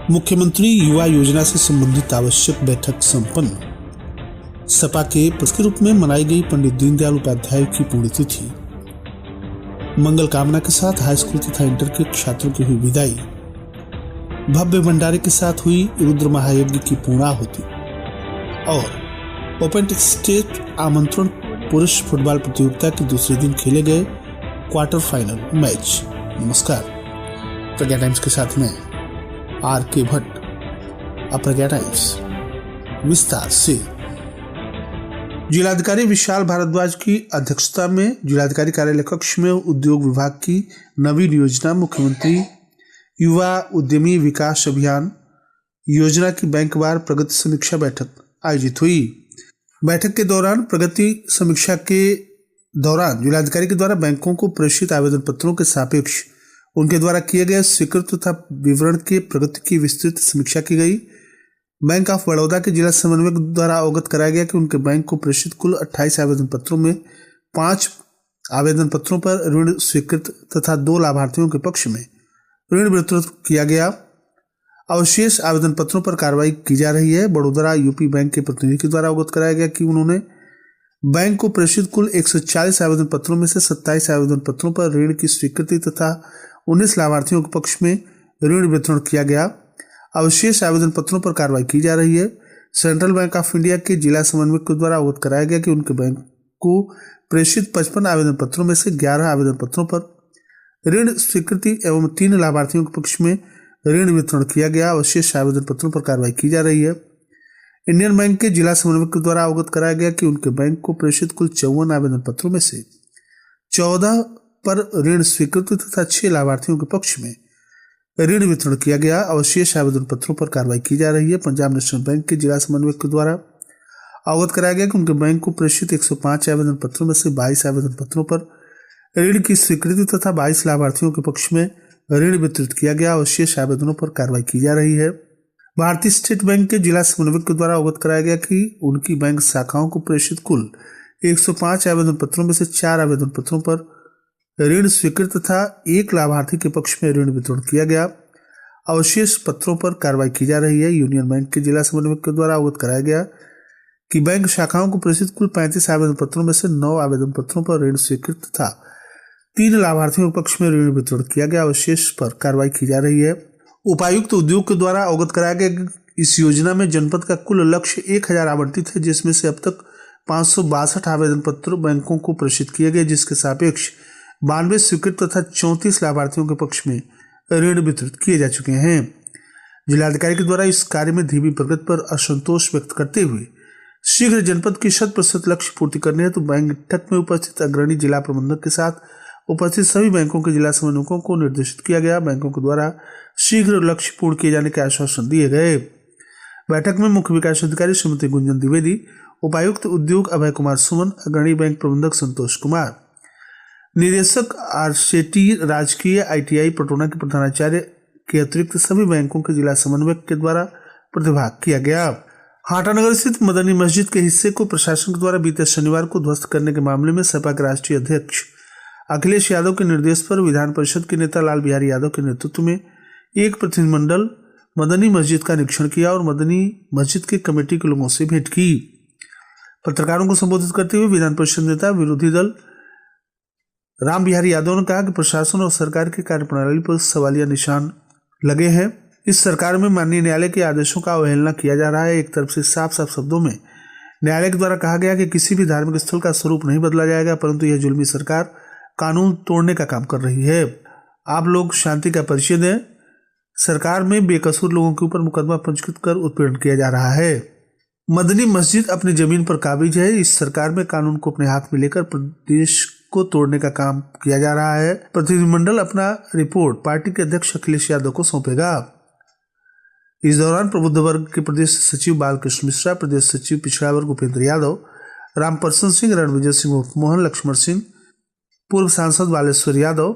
मुख्यमंत्री युवा योजना से संबंधित आवश्यक बैठक संपन्न। सपा के पुरस्कार रूप में मनाई गई पंडित दीनदयाल उपाध्याय की पुण्यतिथि। मंगल कामना के साथ हाई स्कूल तथा इंटर के छात्रों की हुई विदाई। भव्य भंडारे के साथ हुई रुद्र महायज्ञ की पूर्णाहुति और ओपन स्टेट आमंत्रण पुरुष फुटबॉल प्रतियोगिता के दूसरे दिन खेले गए क्वार्टर फाइनल मैच। नमस्कार, प्रज्ञा टाइम्स के साथ में आर के भट्ट। प्रज्ञा टाइम्स विस्तार से। जिलाधिकारी विशाल भारद्वाज की अध्यक्षता में जिलाधिकारी कार्यालय कक्ष में उद्योग विभाग की नवीन योजना मुख्यमंत्री युवा उद्यमी विकास अभियान योजना की बैंकवार प्रगति समीक्षा बैठक आयोजित हुई। बैठक के दौरान प्रगति समीक्षा के दौरान जिलाधिकारी के द्वारा बैंकों को प्रेषित आवेदन पत्रों के सापेक्ष उनके द्वारा किए गए स्वीकृत तथा विवरण के प्रगति की विस्तृत समीक्षा की गई। बैंक ऑफ बड़ौदा के जिला समन्वयक द्वारा अवगत कराया गया कि उनके बैंक को प्रेषित कुल 28 आवेदन पत्रों में 5 आवेदन पत्रों पर ऋण स्वीकृत तथा 2 लाभार्थियों के पक्ष में ऋण वितरित किया गया। अवशेष आवेदन पत्रों पर कार्रवाई की जा रही है। बड़ौदा यूपी बैंक के प्रतिनिधि के द्वारा अवगत कराया गया कि उन्होंने बैंक को प्रेषित कुल 140 आवेदन पत्रों में से 27 आवेदन पत्रों पर ऋण की स्वीकृति तथा 19 लाभार्थियों के पक्ष में ऋण वितरण किया गया। अवशेष आवेदन पत्रों पर कार्रवाई की जा रही है। सेंट्रल बैंक ऑफ इंडिया के जिला समन्वयक के द्वारा अवगत कराया गया कि उनके बैंक को प्रेषित 55 आवेदन पत्रों में से 11 आवेदन पत्रों पर ऋण स्वीकृति एवं 3 लाभार्थियों के पक्ष में ऋण वितरण किया गया। अवशेष आवेदन पत्रों पर कार्रवाई की जा रही है। इंडियन बैंक के जिला समन्वयक के द्वारा अवगत कराया गया कि उनके बैंक को प्रेषित कुल 54 आवेदन पत्रों में से 14 पर ऋण स्वीकृति तथा 6 लाभार्थियों के पक्ष में ऋण वितरण किया गया। अवशेष आवेदन पत्रों पर कार्रवाई की जा रही है। पंजाब नेशनल बैंक के जिला समन्वयक के द्वारा अवगत कराया गया कि उनके बैंक को प्रेषित 105 आवेदन पत्रों में से 22 आवेदन पत्रों पर ऋण की स्वीकृति तथा 22 लाभार्थियों के पक्ष में ऋण वितरित किया गया। अवशेष आवेदनों पर कार्रवाई की जा रही है। भारतीय स्टेट बैंक के जिला समन्वयक के द्वारा अवगत कराया गया कि उनकी बैंक शाखाओं को प्रेषित कुल 105 आवेदन पत्रों में से 4 आवेदन पत्रों पर ऋण स्वीकृत तथा 1 लाभार्थी के पक्ष में ऋण वितरण किया गया। अवशेष पत्रों पर कार्रवाई की जा रही है। यूनियन बैंक के जिला समन्वयक के द्वारा अवगत कराया गया कि बैंक शाखाओं को प्रेषित कुल 35 आवेदन पत्रों में से 9 आवेदन पत्रों पर ऋण स्वीकृत तथा 3 लाभार्थियों के पक्ष में ऋण वितरण किया गया। अवशेष पर कार्रवाई की जा रही है। उपायुक्त उद्योग के द्वारा अवगत कराया गया कि इस योजना में जनपद का कुल लक्ष्य 1000 आवंटित है, जिसमें से अब तक 562 आवेदन पत्र बैंकों को प्रेषित किए गए, जिसके सापेक्ष 92 स्वीकृत तथा 34 लाभार्थियों के पक्ष में ऋण वितरित किए जा चुके हैं। जिलाधिकारी के द्वारा इस कार्य में धीमी प्रगति पर असंतोष व्यक्त करते हुए शीघ्र जनपद की 100% लक्ष्य पूर्ति करने हेतु बैठक में उपस्थित अग्रणी जिला प्रबंधक के साथ उपस्थित सभी बैंकों के जिला समन्वयकों को निर्देशित किया गया। बैंकों के द्वारा शीघ्र लक्ष्य पूर्ण किए जाने के आश्वासन दिए गए। बैठक में मुख्य विकास अधिकारी श्रीमती गुंजन द्विवेदी, उपायुक्त उद्योग अभय कुमार सुमन, अग्रणी बैंक प्रबंधक संतोष कुमार, निदेशक आरसेटी राजकीय ITI पटोना के प्रधानाचार्य के अतिरिक्त सभी बैंकों के जिला समन्वयक के द्वारा प्रतिभाग किया गया। हाटानगर स्थित मदनी मस्जिद के हिस्से को प्रशासन के द्वारा बीते शनिवार को ध्वस्त करने के मामले में सपा के राष्ट्रीय अध्यक्ष अखिलेश यादव के निर्देश पर विधान परिषद के नेता लाल बिहारी यादव के नेतृत्व में एक प्रतिनिधिमंडल मदनी मस्जिद का निरीक्षण किया और मदनी मस्जिद के कमेटी के लोगों से भेंट की। पत्रकारों को संबोधित करते हुए विधान परिषद नेता विरोधी दल राम बिहारी यादव ने कहा कि प्रशासन और सरकार की कार्यप्रणाली पर सवालिया निशान लगे हैं। इस सरकार में माननीय न्यायालय के आदेशों का अवहेलना किया जा रहा है। एक तरफ से साफ साफ शब्दों में न्यायालय के द्वारा कहा गया कि किसी भी धार्मिक स्थल का स्वरूप नहीं बदला जाएगा, परंतु यह जुल्मी सरकार कानून तोड़ने का काम कर रही है। आप लोग शांति का परिचय दें। सरकार में बेकसूर लोगों के ऊपर मुकदमा पंजीकृत कर उत्पीड़न किया जा रहा है। मदनी मस्जिद अपनी जमीन पर काबिज है। इस सरकार में कानून को अपने हाथ में लेकर प्रदेश को तोड़ने का काम किया जा रहा है। प्रतिनिधिमंडल अपना रिपोर्ट पार्टी के अध्यक्ष अखिलेश यादव को सौंपेगा। इस दौरान प्रबुद्ध वर्ग के प्रदेश सचिव बालकृष्ण मिश्रा, प्रदेश सचिव पिछड़ा वर्ग उपेंद्र यादव, रामप्रसन सिंह, रणविजय सिंह मोहन, लक्ष्मण सिंह, पूर्व सांसद बालेश्वर यादव,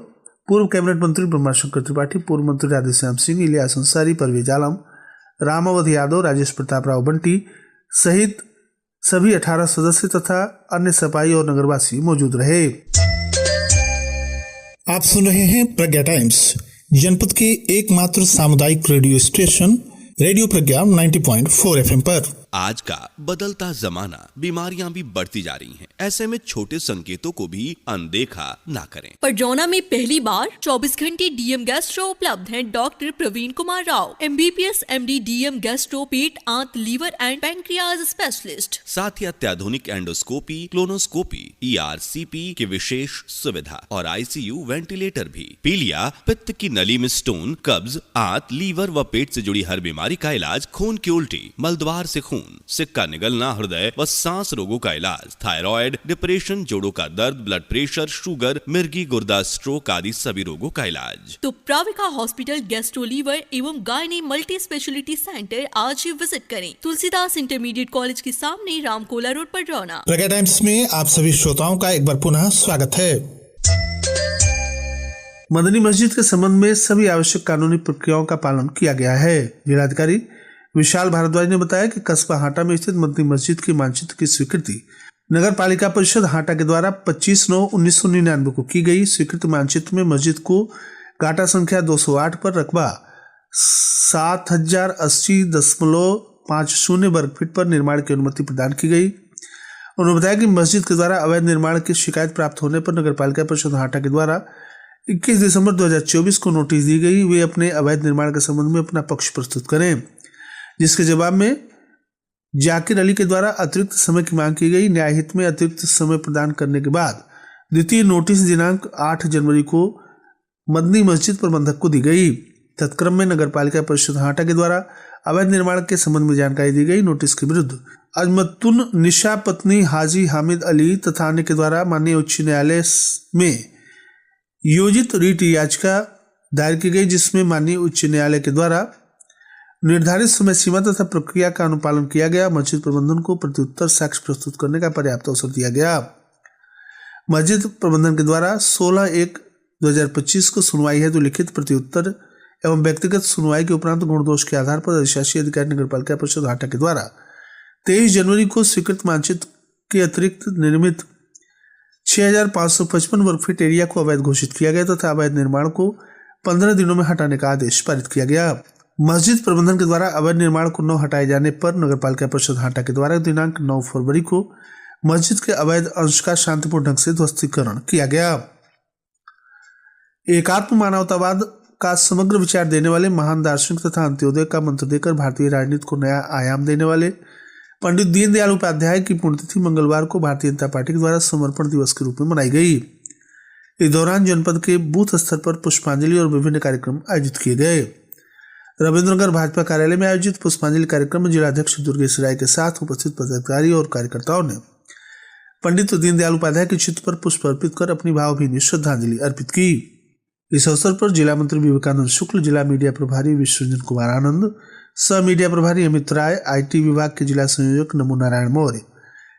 पूर्व कैबिनेट मंत्री ब्रह्माशंकर त्रिपाठी, पूर्व मंत्री राधेश्याम सिंह, इलियास अंसारी, परवेज आलम, रामावत यादव, राजेश प्रताप राव बंटी सहित सभी 18 सदस्य तथा अन्य सपाई और नगरवासी मौजूद रहे। आप सुन रहे हैं प्रज्ञा टाइम्स। जनपद के एकमात्र सामुदायिक रेडियो स्टेशन रेडियो प्रज्ञा 90.4 FM पर। आज का बदलता जमाना, बीमारियां भी बढ़ती जा रही हैं। ऐसे में छोटे संकेतों को भी अनदेखा ना करें। परजौना में पहली बार 24 घंटे डीएम गैस्ट्रो उपलब्ध हैं। Doctor Praveen Kumar Rao, MBBS MD DM gastro, पेट, आंत, लीवर एंड पैंक्रियाज स्पेशलिस्ट। साथ ही अत्याधुनिक एंडोस्कोपी, क्लोनोस्कोपी, ERCP की विशेष सुविधा और ICU वेंटिलेटर भी। पीलिया, पित्त की नली में स्टोन, कब्ज, आंत, लीवर व पेट से जुड़ी हर बीमारी का इलाज, खून की उल्टी, मलद्वार से खून, सिक्का निगलना, हृदय व सांस रोगों का इलाज, थायराइड, डिप्रेशन, जोड़ों का दर्द, ब्लड प्रेशर, शुगर, मिर्गी, गुर्दा, स्ट्रोक आदि सभी रोगों का इलाज। तो प्राविका हॉस्पिटल गैस्ट्रो, लीवर एवं गायनी मल्टी स्पेशलिटी सेंटर आज ही विजिट करें। तुलसीदास इंटरमीडिएट कॉलेज के सामने, रामकोला रोड, परजौना। प्रज्ञा टाइम्स में आप सभी श्रोताओं का एक बार पुनः स्वागत है। मदनी मस्जिद के संबंध में सभी आवश्यक कानूनी प्रक्रियाओं का पालन किया गया है। जिलाधिकारी विशाल भारद्वाज ने बताया कि कस्बा हाटा में स्थित मदनी मस्जिद के मानचित्र की स्वीकृति नगर पालिका परिषद हाटा के द्वारा 25/9/1999 को की गई। स्वीकृत मानचित्र में मस्जिद को गाटा संख्या 208 पर रकबा 7080.50 वर्ग फीट पर निर्माण की अनुमति प्रदान की गई। उन्होंने बताया कि मस्जिद के द्वारा अवैध निर्माण की शिकायत प्राप्त होने पर नगर पालिका परिषद हाटा के द्वारा 21 दिसंबर 2024 को नोटिस दी गई। वे अपने अवैध निर्माण के संबंध में अपना पक्ष प्रस्तुत करें, जिसके जवाब में जाकिर अली के द्वारा अतिरिक्त समय की मांग की गई। न्याय हित में अतिरिक्त समय प्रदान करने के बाद द्वितीय नोटिस दिनांक 8 जनवरी को मदनी मस्जिद प्रबंधक को दी गई। तत्क्रम में नगर पालिका परिषद हाटा के द्वारा अवैध निर्माण के संबंध में जानकारी दी गई। नोटिस के विरुद्ध अजमतुन निशा पत्नी हाजी हामिद अली तथा अन्य के द्वारा माननीय उच्च न्यायालय में योजित रीट याचिका दायर की गई, जिसमें माननीय उच्च न्यायालय के द्वारा निर्धारित समय सीमा तथा प्रक्रिया का अनुपालन किया गया। मस्जिद प्रबंधन को प्रत्युत्तर साक्ष्य प्रस्तुत करने का पर्याप्त अवसर दिया गया। मस्जिद प्रबंधन के द्वारा 16/1/2025 को सुनवाई हेतु लिखित प्रत्युत्तर एवं व्यक्तिगत सुनवाई के उपरांत गुण दोष के आधार पर अधिशासी अधिकारी नगर पालिका परिषद हाटा के द्वारा 23 जनवरी को स्वीकृत मानचित्र के अतिरिक्त निर्मित 6555 वर्ग फीट एरिया को अवैध घोषित किया गया तथा अवैध निर्माण को 15 दिनों में हटाने का आदेश पारित किया गया। मस्जिद प्रबंधन के द्वारा अवैध निर्माण को न हटाए जाने पर नगर पालिका परिषद हाटा के द्वारा दिनांक 9 फरवरी को मस्जिद के अवैध अंश का शांतिपूर्ण ढंग से ध्वस्तीकरण किया गया। एकात्म मानवतावाद का समग्र विचार देने वाले महान दार्शनिक तथा अंत्योदय का मंत्र देकर भारतीय राजनीति को नया आयाम देने वाले पंडित दीनदयाल उपाध्याय की पुण्यतिथि मंगलवार को भारतीय जनता पार्टी के द्वारा समर्पण दिवस के रूप में मनाई गई। इस दौरान जनपद के बूथ स्तर पर पुष्पांजलि और विभिन्न कार्यक्रम आयोजित किए गए। रविंद्रनगर भाजपा कार्यालय में आयोजित पुष्पांजलि कार्यक्रम में जिलाध्यक्ष दुर्गेश राय के साथ उपस्थित पदाधिकारी और कार्यकर्ताओं ने पंडित दीनदयाल उपाध्याय के चित्र पर पुष्प अर्पित कर अपनी भावभीनी श्रद्धांजलि अर्पित की। इस अवसर पर जिला मंत्री विवेकानंद शुक्ल, जिला मीडिया प्रभारी विश्वरंजन कुमार आनंद, सह मीडिया प्रभारी अमित राय, IT विभाग के जिला संयोजक नमो नारायण मौर्य,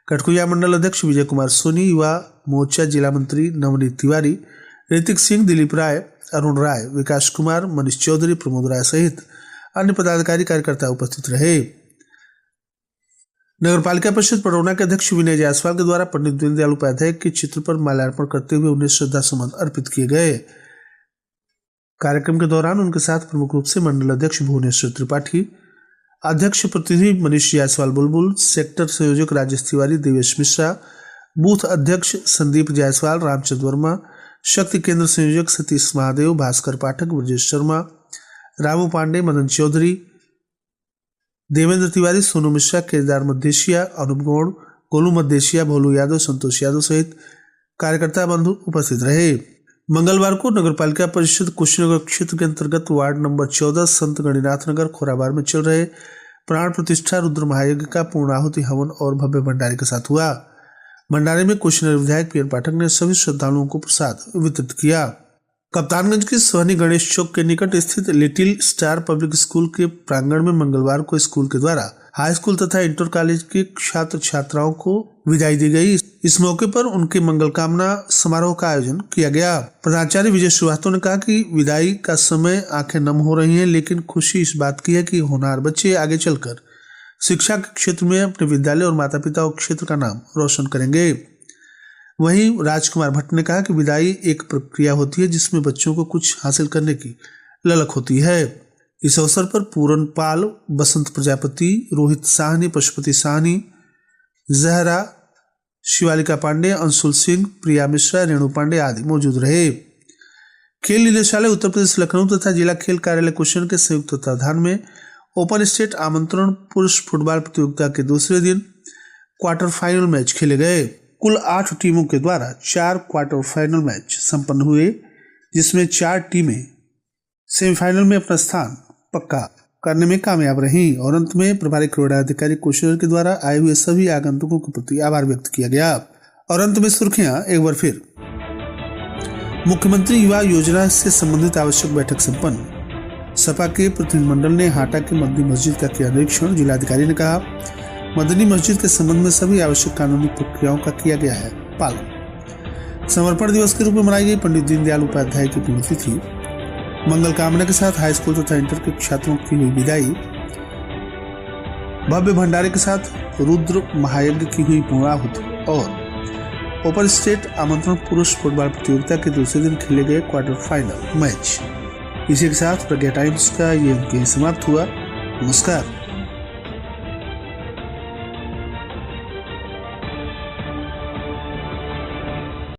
कटकुया मंडल अध्यक्ष विजय कुमार सोनी, युवा मोर्चा जिला मंत्री नवनीत तिवारी, ऋतिक सिंह, दिलीप राय, अरुण राय, विकास कुमार, मनीष चौधरी, प्रमोद राय सहित अन्य पदाधिकारी कार्यकर्ता उपस्थित रहे। नगर पालिका परिषद परौना के अध्यक्ष विनय जायसवाल के द्वारा पंडित दीनदयाल उपाध्याय के चित्र पर माल्यार्पण करते हुए उन्हें श्रद्धा सुमन अर्पित किए गए। कार्यक्रम के दौरान उनके साथ प्रमुख रूप से मंडल अध्यक्ष भुवनेश्वर त्रिपाठी, अध्यक्ष प्रतिनिधि मनीष जायसवाल बुलबुल, सेक्टर संयोजक राजेश तिवारी, देवेश मिश्रा, बूथ अध्यक्ष संदीप जायसवाल, रामचंद्र वर्मा, शक्ति केंद्र संयोजक सतीश महादेव, भास्कर पाठक, ब्रजेश शर्मा, रामू पांडे, मदन चौधरी, देवेंद्र तिवारी, सोनू मिश्रा, केदार मध्येशिया, अनुप गौड़, गोलू मध्येशिया, भोलू यादव, संतोष यादव सहित कार्यकर्ता बंधु उपस्थित रहे। मंगलवार को नगर पालिका परिषद कुशीनगर क्षेत्र के अंतर्गत वार्ड नंबर 14 संत गणिनाथ नगर खोराबार में चल रहे प्राण प्रतिष्ठा रुद्र महायज्ञ का पूर्णाहुति हवन और भव्य भंडारे के साथ हुआ। भंडारे में कुशीनगर विधायक पीएन पाठक ने सभी श्रद्धालुओं को प्रसाद वितरित किया। कप्तानगंज के सोहनी गणेश चौक के निकट स्थित लिटिल स्टार पब्लिक स्कूल के प्रांगण में मंगलवार को स्कूल के द्वारा हाई स्कूल तथा इंटर कॉलेज के छात्र छात्राओं को विदाई दी गई। इस मौके पर उनके मंगल कामना समारोह का आयोजन किया गया। प्रधानाचार्य विजय श्रीवास्तव ने कहा कि विदाई का समय आंखें नम हो रही हैं, लेकिन खुशी इस बात की है कि होनहार बच्चे आगे चलकर शिक्षा के क्षेत्र में अपने विद्यालय और माता पिता और क्षेत्र का नाम रोशन करेंगे। वहीं राजकुमार भट्ट ने कहा कि विदाई एक प्रक्रिया होती है जिसमें बच्चों को कुछ हासिल करने की ललक होती है। इस अवसर पर पूरन पाल, बसंत प्रजापति, रोहित साहनी, पशुपति साहनी, जहरा, शिवालिका पांडे, अंशुल सिंह, प्रिया मिश्रा, रेणु पांडे आदि मौजूद रहे। खेल निदेशालय उत्तर प्रदेश लखनऊ तथा जिला खेल कार्यालय कुशीनगर के संयुक्त तत्वाधान में ओपन स्टेट आमंत्रण पुरुष फुटबॉल प्रतियोगिता के दूसरे दिन क्वार्टर फाइनल मैच खेले गए। कुल 8 टीमों के द्वारा 4 क्वार्टर फाइनल मैच संपन्न हुए, जिसमें 4 टीमें सेमीफाइनल में अपना स्थान पक्का करने में कामयाब रहीं और अंत में प्रभारी क्रीड़ा अधिकारी कुशीनगर के द्वारा आए हुए सभी आगंतुकों के प्रति आभार व्यक्त किया गया। और अंत में सुर्खियां एक बार फिर। मुख्यमंत्री युवा योजना से संबंधित आवश्यक बैठक संपन्न। सपा के प्रतिनिधिमंडल ने हाटा की मदनी मस्जिद का किया निरीक्षण। जिलाधिकारी ने कहा, मदनी मस्जिद के संबंध में सभी आवश्यक कानूनी प्रक्रियाओं का किया गया है पालन। समर्पण दिवस के रूप में मनाई गई पंडित दीनदयाल उपाध्याय की पुण्यतिथि। मंगल कामना के साथ हाई स्कूल तथा इंटर के छात्रों की हुई विदाई। भव्य भंडारे के साथ रुद्र महायज्ञ की हुई पूर्णाहुति और ओपन स्टेट आमंत्रण पुरुष फुटबॉल प्रतियोगिता के दूसरे दिन खेले गए क्वार्टर फाइनल मैच। इसी के साथ प्रज्ञा टाइम्स का ये अंक समाप्त हुआ। नमस्कार।